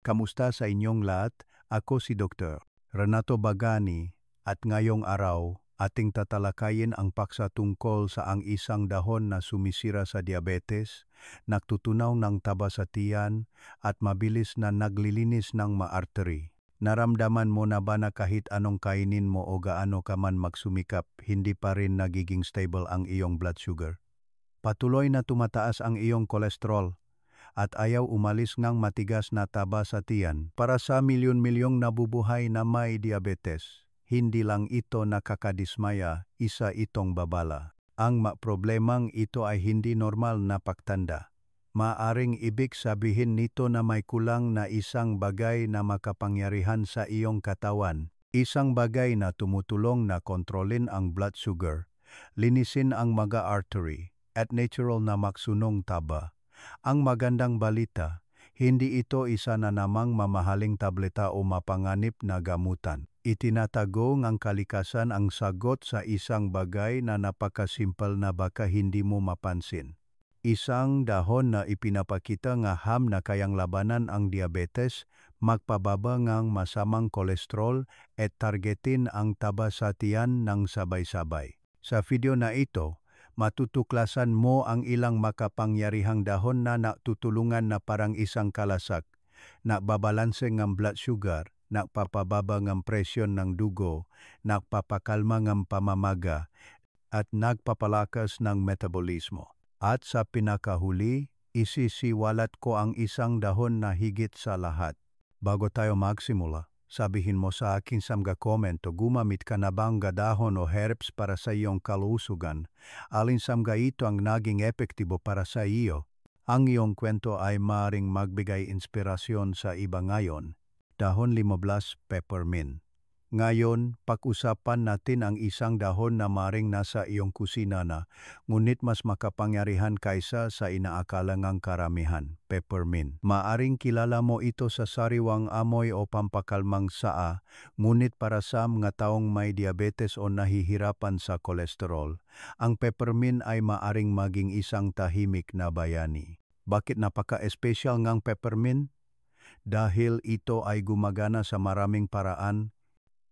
Kamusta sa inyong lahat? Ako si Dr. Renato Bagani at ngayong araw ating tatalakayin ang paksa tungkol sa ang isang dahon na sumisira sa diabetes, nagtutunaw ng taba sa tiyan at mabilis na naglilinis ng artery. Naramdaman mo na ba na kahit anong kainin mo o gaano ka man magsumikap, hindi pa rin nagiging stable ang iyong blood sugar? Patuloy na tumataas ang iyong kolesterol at ayaw umalis ng matigas na taba sa tiyan. Para sa milyon-milyong nabubuhay na may diabetes, hindi lang ito nakakadismaya, isa itong babala. Ang problemang ito ay hindi normal na pagtanda. Maaring ibig sabihin nito na may kulang na isang bagay na makapangyarihan sa iyong katawan. Isang bagay na tumutulong na kontrolin ang blood sugar, linisin ang mga artery, at natural na maksunong taba. Ang magandang balita, hindi ito isa na namang mamahaling tableta o mapanganib na gamutan. Itinatago ng kalikasan ang sagot sa isang bagay na napakasimpal na baka hindi mo mapansin. Isang dahon na ipinapakita nga na kayang labanan ang diabetes, magpababa ng masamang kolesterol at targetin ang taba sa tiyan ng sabay-sabay. Sa video na ito, matutuklasan mo ang ilang makapangyarihang dahon na natutulungan na parang isang kalasak, nagbabalanse ng blood sugar, nagpapababa ng presyon ng dugo, nagpapakalma ng pamamaga, at nagpapalakas ng metabolismo. At sa pinakahuli, isisiwalat ko ang isang dahon na higit sa lahat. Bago tayo magsimula, sabihin mo sa akin sa mga komento, gumamit ka na bang dahon o herbs para sa iyong kalusugan? Alin sa mga ito ang naging epektibo para sa iyo? Ang iyong kwento ay maaaring magbigay inspirasyon sa iba ngayon. Dahon 15 peppermint. Ngayon, pag-usapan natin ang isang dahon na maaaring nasa iyong kusina na, ngunit mas makapangyarihan kaysa sa inaakalangang karamihan, peppermint. Maaaring kilala mo ito sa sariwang amoy o pampakalmang saa, ngunit para sa mga taong may diabetes o nahihirapan sa kolesterol, ang peppermint ay maaaring maging isang tahimik na bayani. Bakit napaka-espesyal ngang peppermint? Dahil ito ay gumagana sa maraming paraan.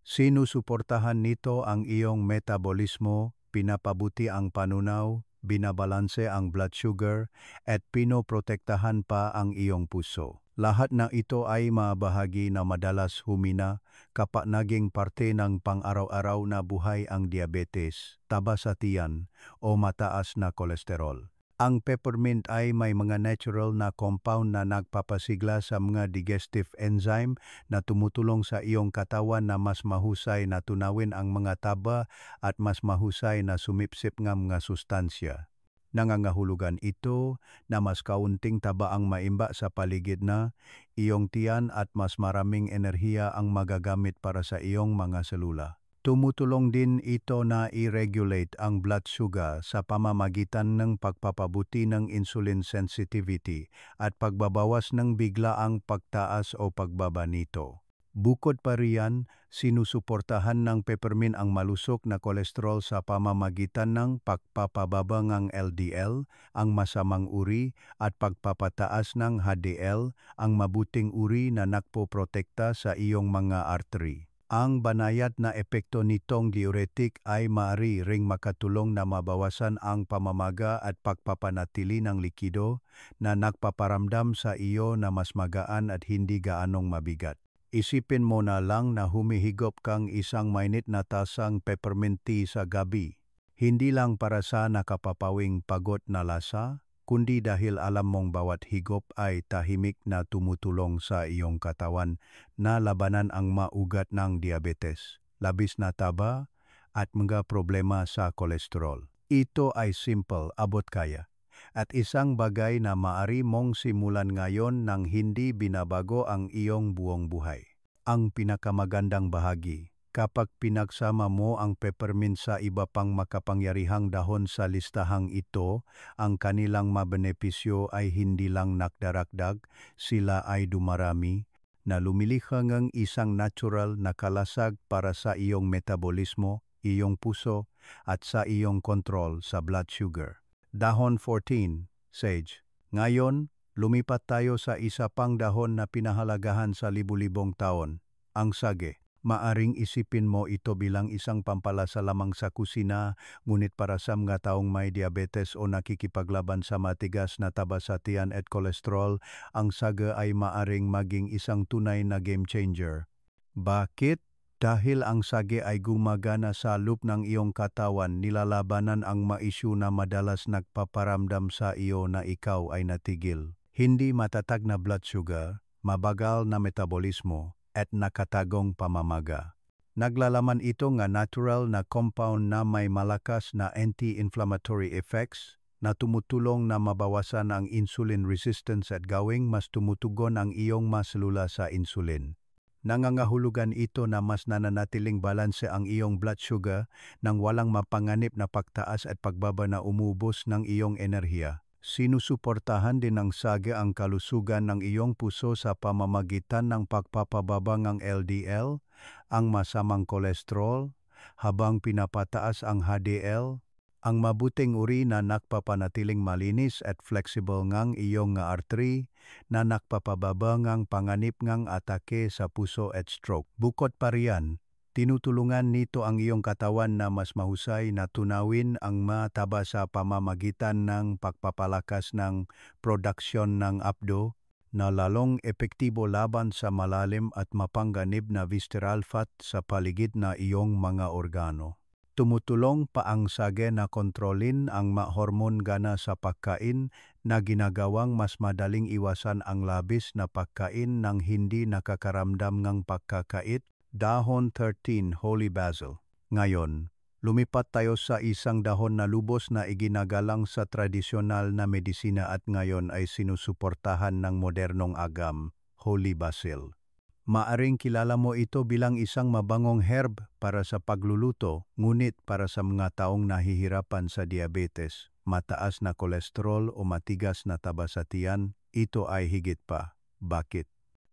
Sinusuportahan nito ang iyong metabolismo, pinapabuti ang panunaw, binabalanse ang blood sugar, at pinoprotektahan pa ang iyong puso. Lahat na ito ay mabahagi na madalas humina kapag naging parte ng pang-araw-araw na buhay ang diabetes, taba sa tiyan, o mataas na kolesterol. Ang peppermint ay may mga natural na compound na nagpapasigla sa mga digestive enzyme na tumutulong sa iyong katawan na mas mahusay na tunawin ang mga taba at mas mahusay na sumipsip ng mga sustansya. Nangangahulugan ito na mas kaunting taba ang maimba sa paligid na iyong tiyan at mas maraming enerhiya ang magagamit para sa iyong mga selula. Tumutulong din ito na i-regulate ang blood sugar sa pamamagitan ng pagpapabuti ng insulin sensitivity at pagbabawas ng biglaang pagtaas o pagbaba nito. Bukod pa riyan, sinusuportahan ng peppermint ang malusog na kolesterol sa pamamagitan ng pagpapababa ng LDL, ang masamang uri, at pagpapataas ng HDL, ang mabuting uri na nagpoprotekta sa iyong mga artery. Ang banayad na epekto nitong diuretic ay maaari ring makatulong na mabawasan ang pamamaga at pagpapanatili ng likido na nagpaparamdam sa iyo na mas magaan at hindi gaanong mabigat. Isipin mo na lang na humihigop kang isang mainit na tasang peppermint tea sa gabi. Hindi lang para sa nakapapawing pagod na lasa, kundi dahil alam mong bawat higop ay tahimik na tumutulong sa iyong katawan na labanan ang maugat ng diabetes, labis na taba, at mga problema sa kolesterol. Ito ay simple, abot kaya, at isang bagay na maaari mong simulan ngayon nang hindi binabago ang iyong buong buhay. Ang pinakamagandang bahagi, kapag pinagsama mo ang peppermint sa iba pang makapangyarihang dahon sa listahang ito, ang kanilang mabenepisyo ay hindi lang nakdaragdag, sila ay dumarami, na lumilikha ng isang natural na kalasag para sa iyong metabolismo, iyong puso, at sa iyong kontrol sa blood sugar. Dahon 14, sage. Ngayon, lumipat tayo sa isa pang dahon na pinahalagahan sa libu-libong taon, ang sage. Maaring isipin mo ito bilang isang pampalasa lamang sa kusina, ngunit para sa mga taong may diabetes o nakikipaglaban sa matigas na taba sa tiyan at kolesterol, ang sage ay maaring maging isang tunay na game changer. Bakit? Dahil ang sage ay gumagana sa loop ng iyong katawan, nilalabanan ang mga isyu na madalas nagpaparamdam sa iyo na ikaw ay natigil. Hindi matatag na blood sugar, mabagal na metabolismo, at nakatagong pamamaga. Naglalaman ito nga natural na compound na may malakas na anti-inflammatory effects na tumutulong na mabawasan ang insulin resistance at gawing mas tumutugon ang iyong mga selula sa insulin. Nangangahulugan ito na mas nananatiling balanse ang iyong blood sugar nang walang mapanganib na pagtaas at pagbaba na umubos ng iyong enerhiya. Sinusuportahan din ng sage ang kalusugan ng iyong puso sa pamamagitan ng pagpapababa ng LDL, ang masamang kolesterol, habang pinapataas ang HDL, ang mabuting uri na nakpapanatiling malinis at flexible ngang iyong nga artery na nakpapababa ngang panganib ngang atake sa puso at stroke. Bukod pa riyan, tinutulungan nito ang iyong katawan na mas mahusay na tunawin ang mataba sa pamamagitan ng pagpapalakas ng produksyon ng apdo na lalong epektibo laban sa malalim at mapangganib na visceral fat sa paligid na iyong mga organo. Tumutulong pa ang sage na kontrolin ang mga hormon gana sa pagkain na ginagawang mas madaling iwasan ang labis na pagkain ng hindi nakakaramdam ng pagkakait. Dahon 13, Holy Basil. Ngayon, lumipat tayo sa isang dahon na lubos na iginagalang sa tradisyonal na medisina at ngayon ay sinusuportahan ng modernong agam, Holy Basil. Maaring kilala mo ito bilang isang mabangong herb para sa pagluluto, ngunit para sa mga taong nahihirapan sa diabetes, mataas na kolesterol o matigas na taba sa tiyan, ito ay higit pa. Bakit?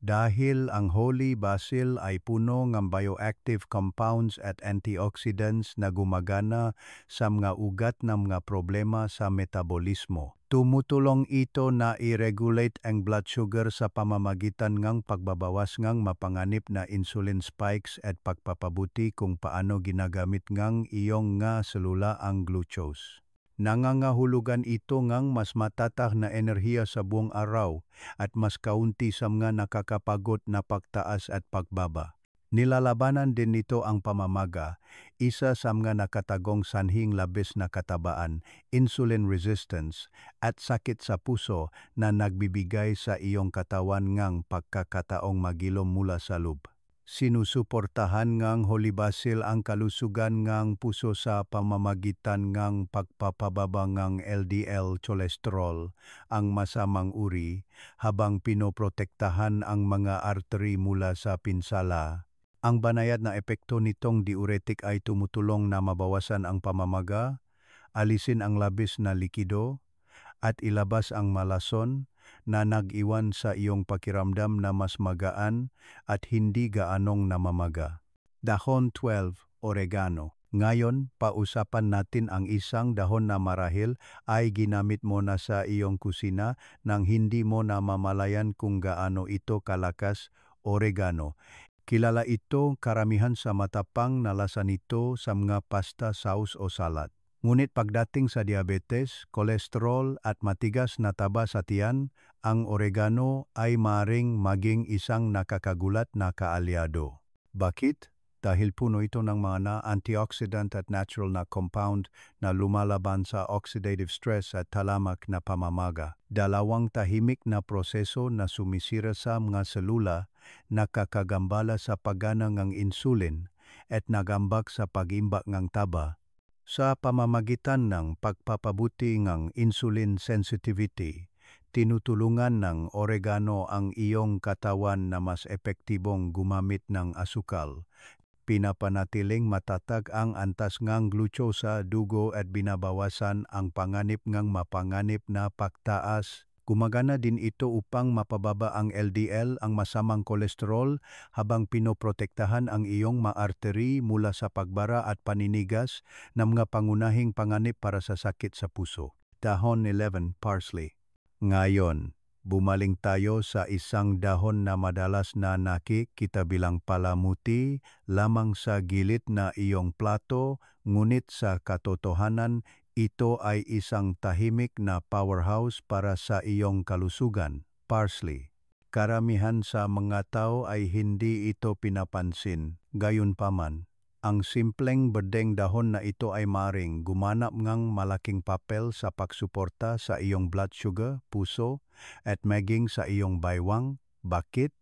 Dahil ang Holy Basil ay puno ng bioactive compounds at antioxidants na gumagana sa mga ugat ng mga problema sa metabolismo. Tumutulong ito na i-regulate ang blood sugar sa pamamagitan ng pagbabawas ng mapanganib na insulin spikes at pagpapabuti kung paano ginagamit ng iyong nga selula ang glucose. Nangangahulugan ito ngang mas matatag na enerhiya sa buong araw at mas kaunti sa mga nakakapagod na pagtaas at pagbaba. Nilalabanan din nito ang pamamaga, isa sa mga nakatagong sanhing labis na katabaan, insulin resistance, at sakit sa puso na nagbibigay sa iyong katawan ngang pagkakataong magilom mula sa loob. Sinusuportahan ngang Holy Basil ang kalusugan ngang puso sa pamamagitan ngang pagpapababa ngang LDL cholesterol, ang masamang uri, habang pinoprotektahan ang mga artery mula sa pinsala. Ang banayad na epekto nitong diuretic ay tumutulong na mabawasan ang pamamaga, alisin ang labis na likido, at ilabas ang malason na nag-iwan sa iyong pakiramdam na mas magaan at hindi gaanong namamaga. Dahon 12, Oregano. Ngayon, pausapan natin ang isang dahon na marahil ay ginamit mo na sa iyong kusina nang hindi mo namamalayan kung gaano ito kalakas. Oregano. Kilala ito karamihan sa matapang na lasa nito sa mga pasta, sauce o salad. Ngunit pagdating sa diabetes, kolesterol at matigas na taba sa tiyan, ang oregano ay maring maging isang nakakagulat na kaalyado. Bakit? Dahil puno ito ng mga antioxidant at natural na compound na lumalaban sa oxidative stress at talamak na pamamaga. Dalawang tahimik na proseso na sumisira sa mga selula, nakakagambala sa paggana ng insulin at nagambak sa pag-imbak ng taba. Sa pamamagitan ng pagpapabuti ng insulin sensitivity, tinutulungan ng oregano ang iyong katawan na mas epektibong gumamit ng asukal. Pinapanatiling matatag ang antas ng glucose sa dugo at binabawasan ang panganib ng mapanganib na pagtaas. Gumagana din ito upang mapababa ang LDL, ang masamang kolesterol, habang pinoprotektahan ang iyong mga artery mula sa pagbara at paninigas ng mga pangunahing panganib para sa sakit sa puso. Dahon 11, Parsley. Ngayon, Bumaling tayo sa isang dahon na madalas na nakikita bilang palamuti lamang sa gilid na iyong plato, ngunit sa katotohanan, ito ay isang tahimik na powerhouse para sa iyong kalusugan, parsley. Karamihan sa mga tao ay hindi ito pinapansin. Gayunpaman, ang simpleng berdeng dahon na ito ay maring gumanap ngang malaking papel sa pagsuporta sa iyong blood sugar, puso, at maging sa iyong baywang. Bakit?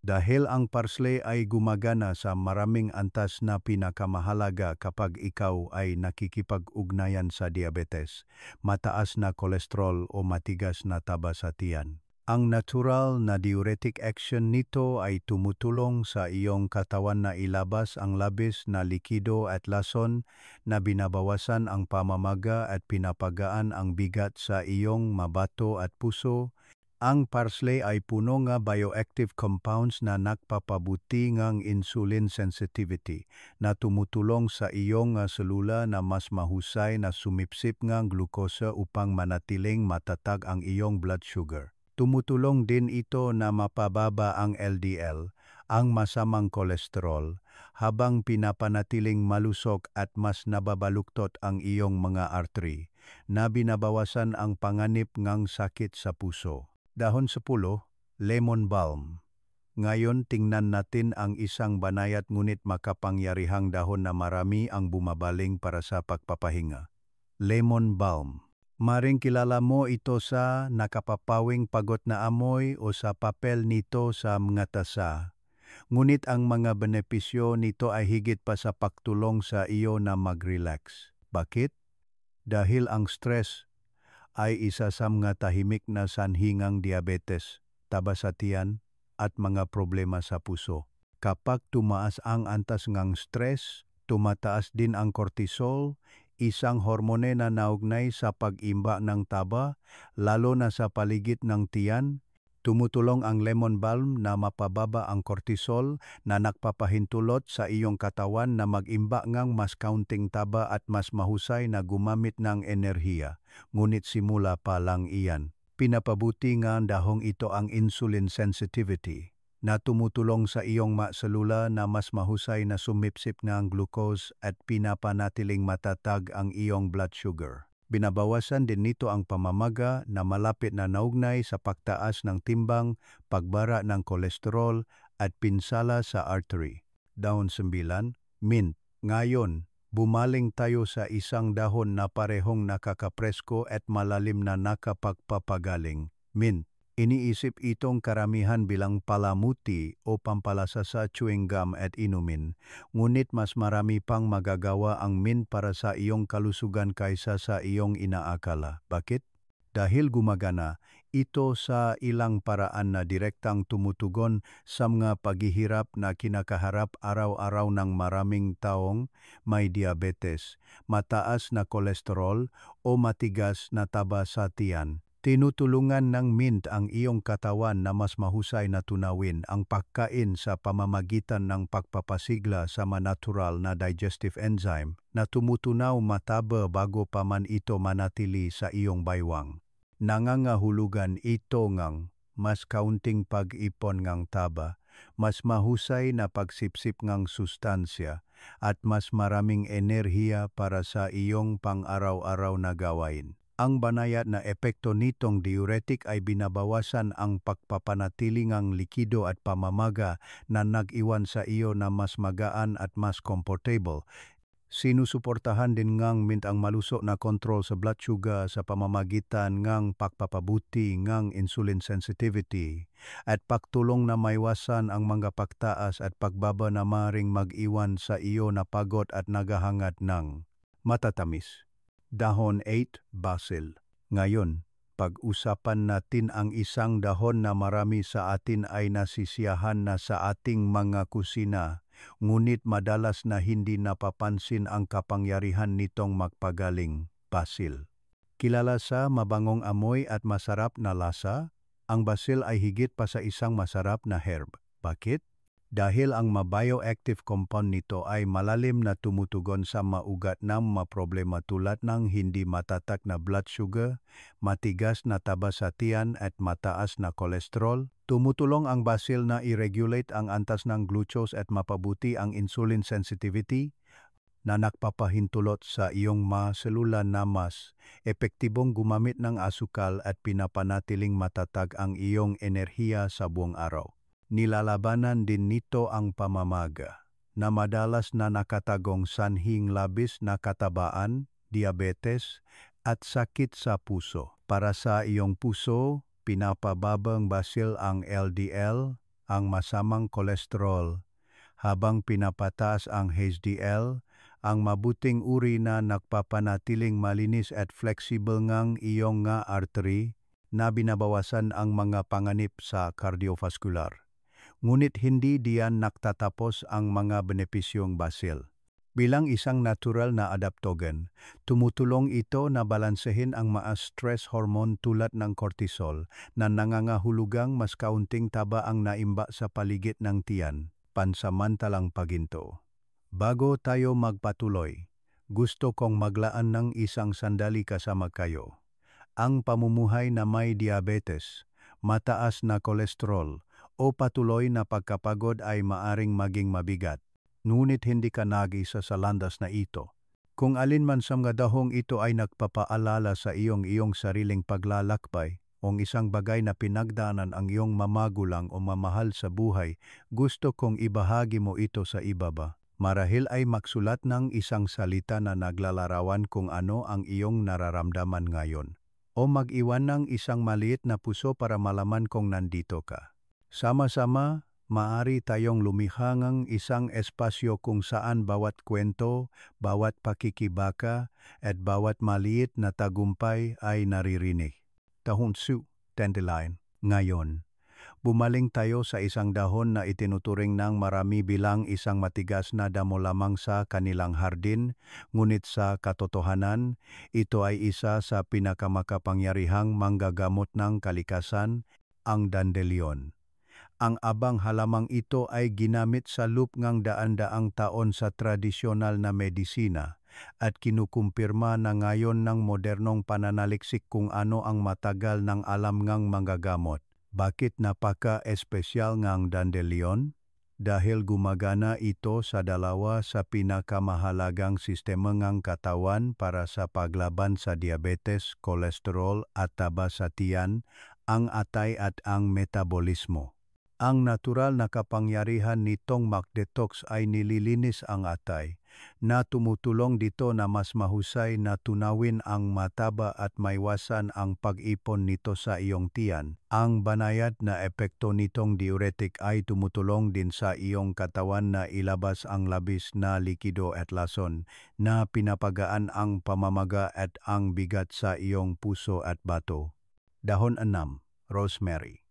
Dahil ang parsley ay gumagana sa maraming antas na pinakamahalaga kapag ikaw ay nakikipag-ugnayan sa diabetes, mataas na kolesterol o matigas na taba sa tiyan. Ang natural na diuretic action nito ay tumutulong sa iyong katawan na ilabas ang labis na likido at lason na binabawasan ang pamamaga at pinapagaan ang bigat sa iyong mabato at puso. Ang parsley ay puno nga bioactive compounds na nagpapabuti ngang insulin sensitivity na tumutulong sa iyong selula na mas mahusay na sumipsip ngang glukosa upang manatiling matatag ang iyong blood sugar. Tumutulong din ito na mapababa ang LDL, ang masamang kolesterol, habang pinapanatiling malusog at mas nababaluktot ang iyong mga artery, na binabawasan ang panganib ngang sakit sa puso. Dahon 10, lemon balm. Ngayon tingnan natin ang isang banayad ngunit makapangyarihang dahon na marami ang bumabaling para sa pagpapahinga. Lemon balm. Maring kilala mo ito sa nakapapawing pagod na amoy o sa papel nito sa mga tasa. Ngunit ang mga benepisyo nito ay higit pa sa pagtulong sa iyo na mag-relax. Bakit? Dahil ang stress ay isa sa mga tahimik na sanhingang diabetes, taba sa tiyan, at mga problema sa puso. Kapag tumaas ang antas ngang stress, tumataas din ang cortisol, isang hormone na naugnay sa pag-imba ng taba, lalo na sa paligid ng tiyan. Tumutulong ang lemon balm na mapababa ang cortisol na nagpapahintulot sa iyong katawan na mag-imba ngang mas kaunting taba at mas mahusay na gumamit ng enerhiya. Ngunit simula pa lang iyan. Pinapabuti nga dahong ito ang insulin sensitivity na tumutulong sa iyong selula na mas mahusay na sumipsip ng glucose at pinapanatiling matatag ang iyong blood sugar. Binabawasan din nito ang pamamaga na malapit na naugnay sa pagtaas ng timbang, pagbara ng kolesterol at pinsala sa artery. Dahon 9, mint. Ngayon, bumaling tayo sa isang dahon na parehong nakakapresko at malalim na nakapagpapagaling. Mint. Iniisip itong karamihan bilang palamuti o pampalasa sa chewing gum at inumin, ngunit mas marami pang magagawa ang mint para sa iyong kalusugan kaysa sa iyong inaakala. Bakit? Dahil gumagana, ito sa ilang paraan na direktang tumutugon sa mga paghihirap na kinakaharap araw-araw ng maraming taong may diabetes, mataas na kolesterol o matigas na taba sa tiyan. Tinutulungan ng mint ang iyong katawan na mas mahusay na tunawin ang pagkain sa pamamagitan ng pagpapasigla sa natural na digestive enzyme na tumutunaw mataba bago pa man ito manatili sa iyong baywang. Nangangahulugan ito ngang mas kaunting pag-ipon ngang taba, mas mahusay na pagsipsip ngang sustansya, at mas maraming enerhiya para sa iyong pang-araw-araw na gawain. Ang banayad na epekto nitong diuretic ay binabawasan ang pagpapanatili ngang likido at pamamaga na nag-iwan sa iyo na mas magaan at mas comfortable. Sinusuportahan din ngang mint ang malusog na kontrol sa blood sugar sa pamamagitan ngang pagpapabuti ngang insulin sensitivity at pagtulong na maiwasan ang mga pagtaas at pagbaba na maring mag-iwan sa iyo na pagod at naghahangat ng matatamis. Dahon 8, basil. Ngayon, pag-usapan natin ang isang dahon na marami sa atin ay nasisiyahan na sa ating mga kusina, ngunit madalas na hindi napapansin ang kapangyarihan nitong magpagaling, basil. Kilala sa mabangong amoy at masarap na lasa, ang basil ay higit pa sa isang masarap na herb. Bakit? dahil ang bioactive compound nito ay malalim na tumutugon sa maugat ng problema tulad ng hindi matatak na blood sugar, matigas na taba sa tiyan at mataas na kolesterol. Tumutulong ang basil na i-regulate ang antas ng glucose at mapabuti ang insulin sensitivity na nagpapahintulot sa iyong mga selula na mas epektibong gumamit ng asukal at pinapanatiling matatag ang iyong enerhiya sa buong araw. Nilalabanan din nito ang pamamaga na madalas na nakatagong sanhing labis na katabaan, diabetes, at sakit sa puso. Para sa iyong puso, pinapababang basil ang LDL, ang masamang kolesterol, habang pinapataas ang HDL, ang mabuting uri na nagpapanatiling malinis at flexible ngang iyong nga artery na binabawasan ang mga panganib sa cardiovascular. Ngunit hindi diyan nagtatapos ang mga benepisyong basil. Bilang isang natural na adaptogen, tumutulong ito na balansehin ang mga stress hormone tulad ng cortisol na nangangahulugang mas kaunting taba ang naimba sa paligid ng tiyan, pansamantalang paginto. Bago tayo magpatuloy, gusto kong maglaan ng isang sandali kasama kayo. Ang pamumuhay na may diabetes, mataas na kolesterol, o patuloy na pagkapagod ay maaring maging mabigat, ngunit hindi ka nag-isa sa landas na ito. Kung alinman sa mga dahong ito ay nagpapaalala sa iyong sariling paglalakbay o isang bagay na pinagdaanan ang iyong mamagulang o mamahal sa buhay, gusto kong ibahagi mo ito sa ibaba. Marahil ay magsulat ng isang salita na naglalarawan kung ano ang iyong nararamdaman ngayon, o mag-iwan ng isang maliit na puso para malaman kung nandito ka. Sama-sama, maaari tayong lumikha ng isang espasyo kung saan bawat kwento, bawat pakikibaka, at bawat maliit na tagumpay ay naririnig. Tahunsu, Dandelion. Ngayon, bumaling tayo sa isang dahon na itinuturing ng marami bilang isang matigas na damo lamang sa kanilang hardin, ngunit sa katotohanan, ito ay isa sa pinakamakapangyarihang manggagamot ng kalikasan, ang dandelion. Ang abang halamang ito ay ginamit sa loop ng daan-daang taon sa tradisyonal na medisina at kinukumpirma na ngayon ng modernong pananaliksik kung ano ang matagal ng alam ngang manggagamot. Bakit napaka-espesyal ngang dandelion? Dahil gumagana ito sa dalawa sa pinakamahalagang sistema ng katawan para sa paglaban sa diabetes, kolesterol at taba sa tiyan, ang atay at ang metabolismo. Ang natural na kapangyarihan nitong mag-detox ay nililinis ang atay, na tumutulong dito na mas mahusay na tunawin ang mataba at maiwasan ang pag-ipon nito sa iyong tiyan. Ang banayad na epekto nitong diuretic ay tumutulong din sa iyong katawan na ilabas ang labis na likido at lason na pinapagaan ang pamamaga at ang bigat sa iyong puso at bato. Dahon 6, rosemary.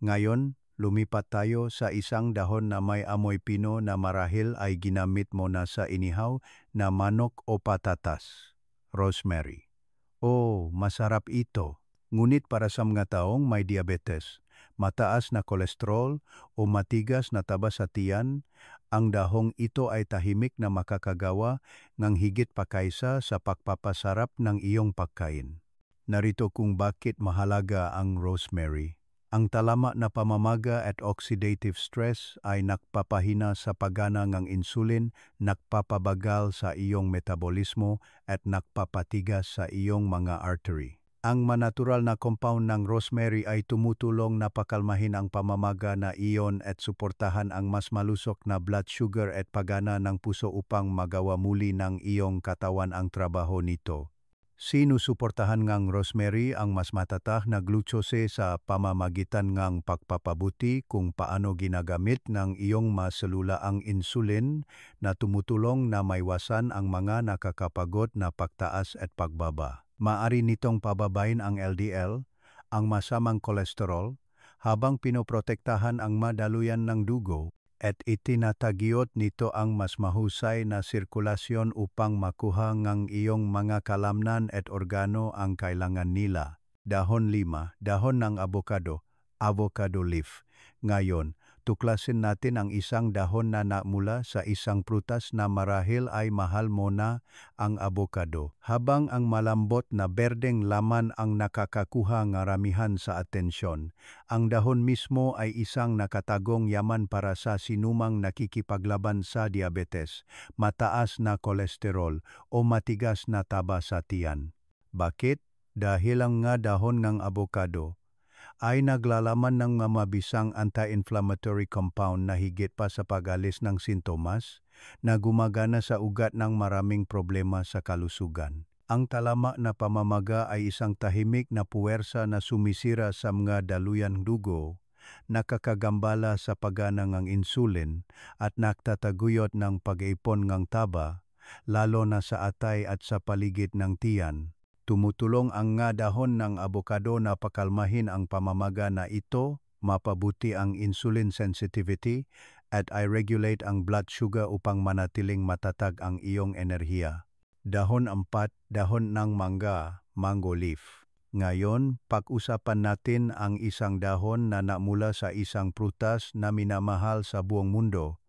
Ngayon, lumipat tayo sa isang dahon na may amoy pino na marahil ay ginamit mo na sa inihaw na manok o patatas. Rosemary. Oh, masarap ito. Ngunit para sa mga taong may diabetes, mataas na kolesterol o matigas na taba sa tiyan, ang dahong ito ay tahimik na makakagawa ng higit pa kaysa sa pagpapasarap ng iyong pagkain. Narito kung bakit mahalaga ang rosemary. Ang talama na pamamaga at oxidative stress ay nagpapahina sa paggana ng insulin, nagpapabagal sa iyong metabolismo at nagpapatigas sa iyong mga artery. Ang manatural na compound ng rosemary ay tumutulong na pakalmahin ang pamamaga na iyon at suportahan ang mas malusok na blood sugar at paggana ng puso upang magawa muli ng iyong katawan ang trabaho nito. Sinusuportahan ngang rosemary ang mas matatag na glucose sa pamamagitan ngang pagpapabuti kung paano ginagamit ng iyong mga selula ang insulin na tumutulong na maiwasan ang mga nakakapagod na pagtaas at pagbaba. Maaari nitong pababain ang LDL, ang masamang kolesterol, habang pinoprotektahan ang madaluyan ng dugo at itinatagyot nito ang mas mahusay na sirkulasyon upang makuha ng iyong mga kalamnan at organo ang kailangan nila. Dahon 5, dahon ng avocado, avocado leaf. Ngayon, tuklasin natin ang isang dahon na namula sa isang prutas na marahil ay mahal mo na, ang abokado. Habang ang malambot na berdeng laman ang nakakakuha ng ramihan sa atensyon, ang dahon mismo ay isang nakatagong yaman para sa sinumang nakikipaglaban sa diabetes, mataas na kolesterol o matigas na taba sa tiyan. Bakit? Dahil ang nga dahon ng abokado ay naglalaman ng mabisang anti-inflammatory compound na higit pa sa pag-alis ng sintomas na gumagana sa ugat ng maraming problema sa kalusugan. Ang talama na pamamaga ay isang tahimik na puwersa na sumisira sa mga daluyang dugo, nakakagambala sa paggana ng insulin at nagtataguyod ng pag-ipon ng taba, lalo na sa atay at sa paligid ng tiyan. Tumutulong ang nga dahon ng abokado na pakalmahin ang pamamaga na ito, mapabuti ang insulin sensitivity, at i-regulate ang blood sugar upang manatiling matatag ang iyong enerhiya. Dahon 4, dahon ng mangga, mango leaf. Ngayon, pag-usapan natin ang isang dahon na namula sa isang prutas na minamahal sa buong mundo,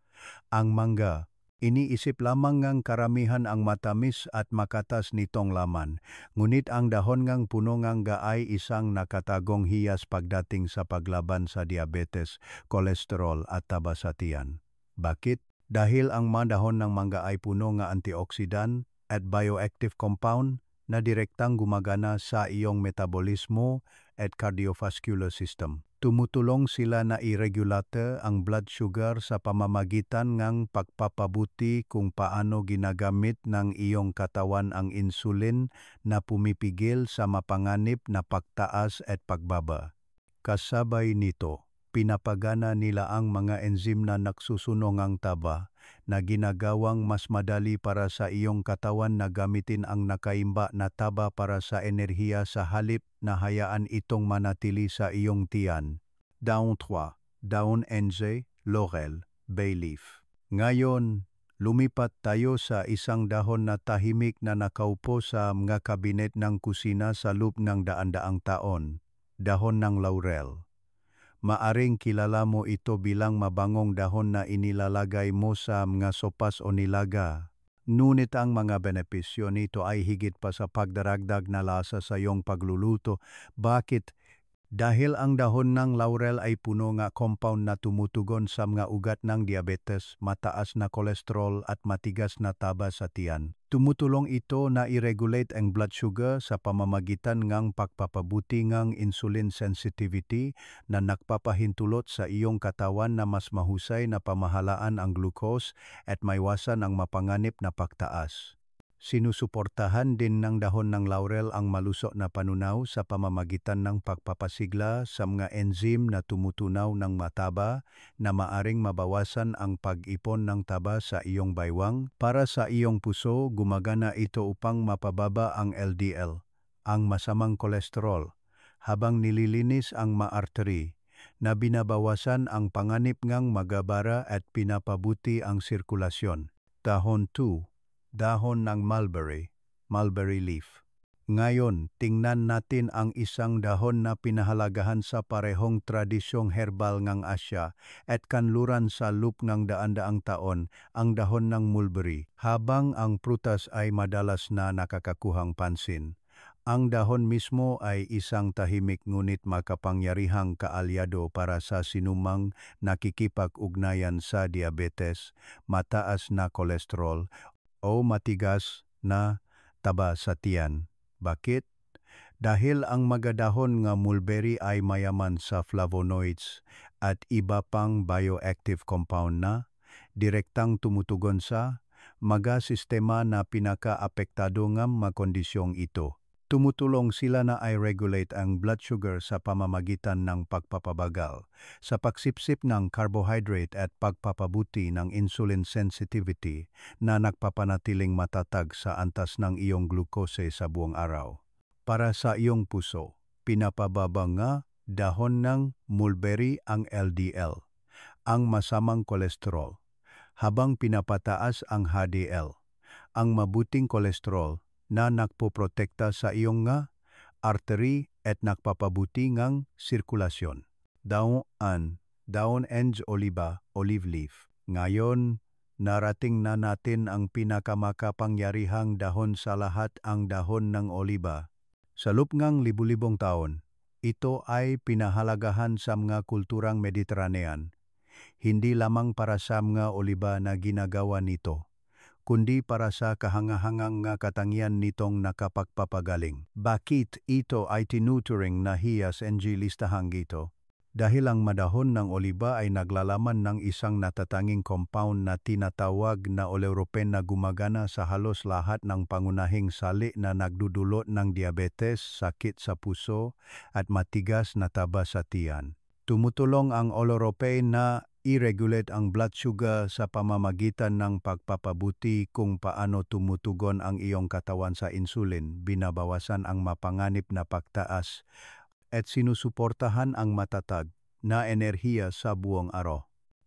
ang mangga. Iniisip lamang ngang karamihan ang matamis at makatas nitong laman, ngunit ang dahon ngang puno ngang ay isang nakatagong hiyas pagdating sa paglaban sa diabetes, kolesterol at taba sa tiyan. Bakit? Dahil ang mga dahon ng mangga ay puno nga antioxidant at bioactive compound na direktang gumagana sa iyong metabolismo at cardiovascular system. Tumutulong sila na i-regulate ang blood sugar sa pamamagitan ng pagpapabuti kung paano ginagamit ng iyong katawan ang insulin na pumipigil sa mapanganib na pagtaas at pagbaba. Kasabay nito, pinapagana nila ang mga enzim na nagsusunog ng taba na ginagawang mas madali para sa iyong katawan na gamitin ang nakaimba na taba para sa enerhiya sa halip na hayaan itong manatili sa iyong tiyan. Daon 3, daon NJ, laurel, bay leaf. Ngayon, lumipat tayo sa isang dahon na tahimik na nakaupo sa mga kabinet ng kusina sa loob ng daan-daang taon, dahon ng laurel. Maaring kilala mo ito bilang mabangong dahon na inilalagay mo sa mga sopas o nilaga. Ngunit ang mga benepisyo nito ay higit pa sa pagdaragdag na lasa sa iyong pagluluto. Bakit? Dahil ang dahon ng laurel ay puno nga compound na tumutugon sa mga ugat ng diabetes, mataas na kolesterol at matigas na taba sa tiyan. Tumutulong ito na i-regulate ang blood sugar sa pamamagitan ng pagpapabuti ng insulin sensitivity na nagpapahintulot sa iyong katawan na mas mahusay na pamahalaan ang glucose at maiwasan ang mapanganib na pagtaas. Sinusuportahan din ng dahon ng laurel ang malusog na panunaw sa pamamagitan ng pagpapasigla sa mga enzim na tumutunaw ng mataba na maaring mabawasan ang pag-ipon ng taba sa iyong baywang. Para sa iyong puso, gumagana ito upang mapababa ang LDL, ang masamang kolesterol, habang nililinis ang mga artery na binabawasan ang panganib ngang magabara at pinapabuti ang sirkulasyon. Dahon 2, dahon ng mulberry, mulberry leaf. Ngayon, tingnan natin ang isang dahon na pinahalagahan sa parehong tradisyong herbal ng Asya at kanluran sa loob ng daan-daang taon, ang dahon ng mulberry. Habang ang prutas ay madalas na nakakakuhang pansin, ang dahon mismo ay isang tahimik ngunit makapangyarihang kaalyado para sa sinumang nakikipag-ugnayan sa diabetes, mataas na kolesterol, o matigas na taba sa tiyan. Bakit? Dahil ang magadahon nga mulberry ay mayaman sa flavonoids at iba pang bioactive compound na direktang tumutugon sa mga sistema na pinaka-apektado ng mga kondisyong ito. Tumutulong sila na i-regulate ang blood sugar sa pamamagitan ng pagpapabagal sa pagsipsip ng carbohydrate at pagpapabuti ng insulin sensitivity na nagpapanatiling matatag sa antas ng iyong glukose sa buong araw. Para sa iyong puso, pinapababa nga dahon ng mulberry ang LDL, ang masamang kolesterol, habang pinapataas ang HDL, ang mabuting kolesterol na nagpoprotekta sa iyong nga artery at nagpapabuti ngang sirkulasyon. Daon daon ng oliba, olive leaf. Ngayon, narating na natin ang pinakamakapangyarihang dahon sa lahat, ang dahon ng oliba. Sa loob ng libu-libong taon, ito ay pinahalagahan sa mga kulturang Mediterranean. Hindi lamang para sa mga oliba na ginagawa nito, kundi para sa kahangahangang nga katangian nitong nakapagpapagaling. Bakit ito ay tinuturing na hiyas ng listahang ito? Dahil ang madahon ng oliba ay naglalaman ng isang natatanging compound na tinatawag na oleuropen na gumagana sa halos lahat ng pangunahing sali na nagdudulot ng diabetes, sakit sa puso, at matigas na taba sa tiyan. Tumutulong ang oleuropen na i-regulate ang blood sugar sa pamamagitan ng pagpapabuti kung paano tumutugon ang iyong katawan sa insulin, binabawasan ang mapanganib na pagtaas, at sinusuportahan ang matatag na enerhiya sa buong araw.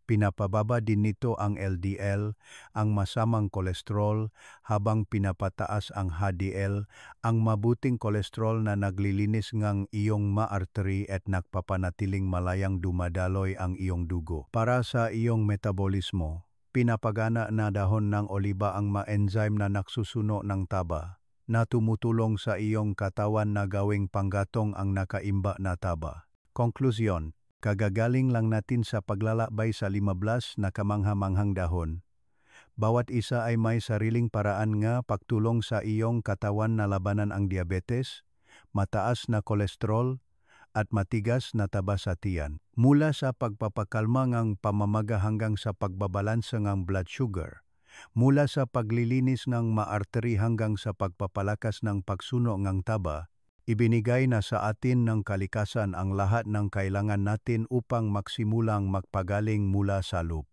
Pinapababa din nito ang LDL, ang masamang kolesterol, habang pinapataas ang HDL, ang mabuting kolesterol na naglilinis ng iyong ma-artery at nagpapanatiling malayang dumadaloy ang iyong dugo. Para sa iyong metabolismo, pinapagana na dahon ng oliba ang ma-enzyme na nagsusuno ng taba, na tumutulong sa iyong katawan na gawing panggatong ang nakaimba na taba. Konklusyon, kagagaling lang natin sa paglalakbay sa 15 na kamangha-manghang dahon. Bawat isa ay may sariling paraan nga pagtulong sa iyong katawan na labanan ang diabetes, mataas na kolesterol, at matigas na taba sa tiyan. Mula sa pagpapakalma ng pamamaga hanggang sa pagbabalansa ng blood sugar, mula sa paglilinis ng ma-artery hanggang sa pagpapalakas ng pagsuno ng taba, ibinigay na sa atin ng kalikasan ang lahat ng kailangan natin upang magsimulang magpagaling mula sa loob.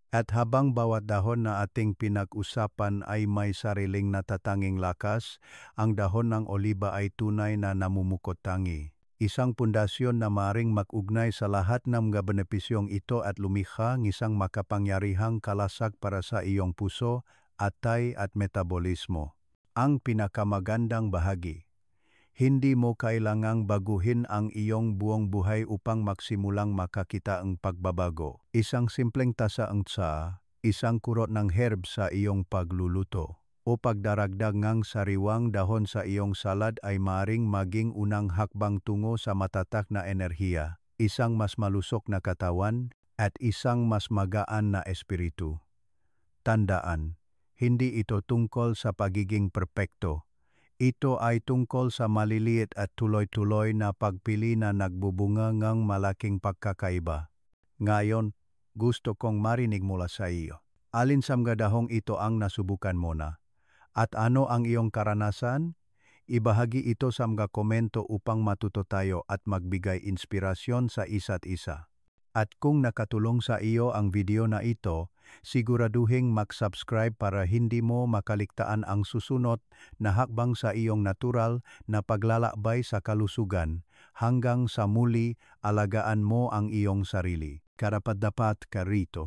At habang bawat dahon na ating pinag-usapan ay may sariling natatanging lakas, ang dahon ng oliba ay tunay na namumukod-tangi. Isang pundasyon na maring mag-ugnay sa lahat ng mga benepisyong ito at lumikha ng isang makapangyarihang kalasag para sa iyong puso, atay at metabolismo. Ang pinakamagandang bahagi, hindi mo kailangang baguhin ang iyong buong buhay upang magsimulang makakita ang pagbabago. Isang simpleng tasa ang tsa, isang kurot ng herb sa iyong pagluluto, o pagdaragdag ng sariwang dahon sa iyong salad ay maring maging unang hakbang tungo sa matatak na enerhiya, isang mas malusok na katawan, at isang mas magaan na espiritu. Tandaan, hindi ito tungkol sa pagiging perpekto. Ito ay tungkol sa maliliit at tuloy-tuloy na pagpili na nagbubunga ng malaking pagkakaiba. Ngayon, gusto kong marinig mula sa iyo. Alin sa mga dahong ito ang nasubukan mo na? At ano ang iyong karanasan? Ibahagi ito sa mga komento upang matuto tayo at magbigay inspirasyon sa isa't isa. At kung nakatulong sa iyo ang video na ito, siguraduhing mag-subscribe para hindi mo makaligtaan ang susunod na hakbang sa iyong natural na paglalakbay sa kalusugan. Hanggang sa muli, alagaan mo ang iyong sarili. Karapat-dapat ka rito.